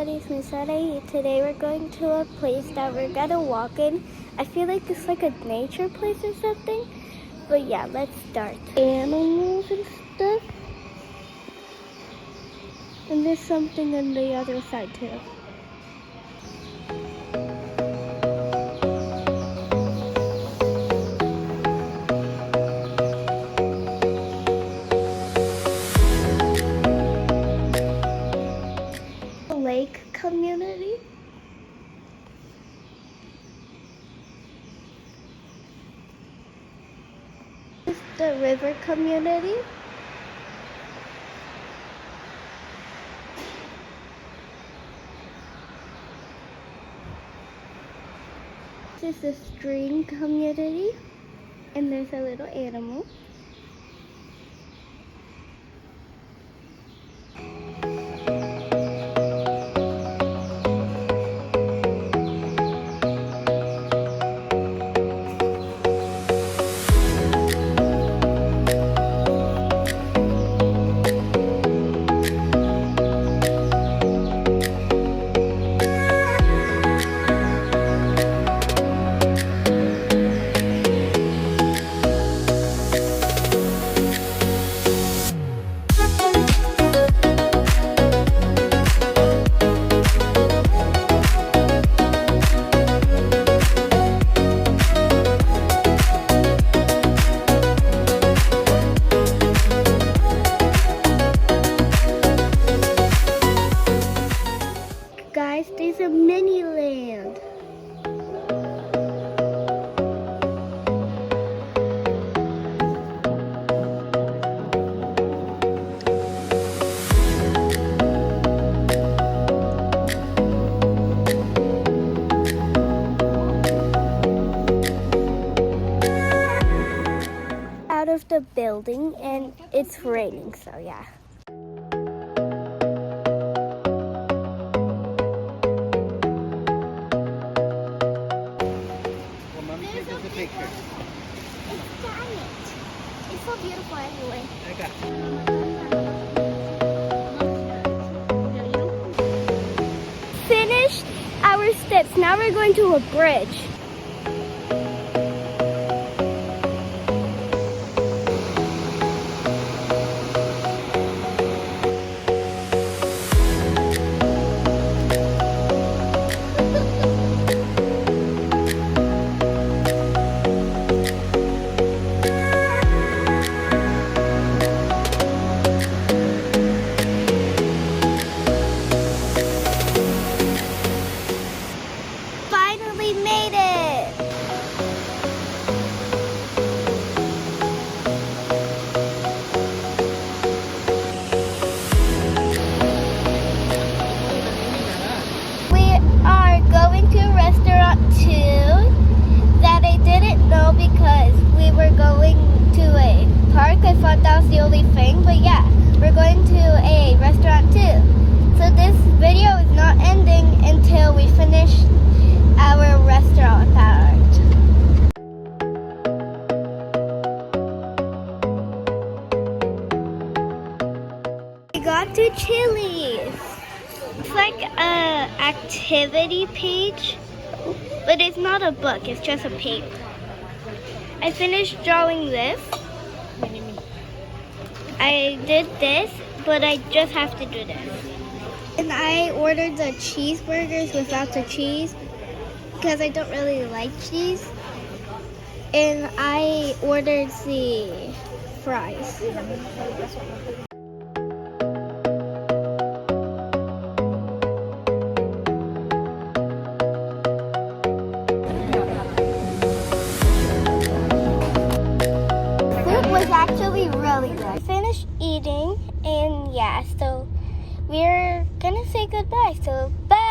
everybody, it's Miss Sara. Today we're going to a place that we're gonna walk in. I feel like it's like a nature place or something. But yeah, let's start. Animals and stuff. And there's something on the other side too. Lake community. This is the river community. This is the stream community, and there's a little animal. Guys, there's a mini land. Out of the building, and it's raining, so yeah. Picture. It's giant. It's so beautiful anyway. Finished our steps. Now we're going to a bridge. Finally made it! We are going to restaurant 2 that I didn't know because we were going to a park. I thought that was the only thing, but yeah, we're going to a restaurant 2. So this video is not ending until we finish our restaurant part. We got to Chili's. It's like a activity page, but it's not a book, it's just a paper. I finished drawing this. I did this, but I just have to do this. And I ordered the cheeseburgers without the cheese, because I don't really like cheese. And I ordered the fries. Food was actually really good. I finished eating, and yeah, so we're gonna say goodbye. So bye.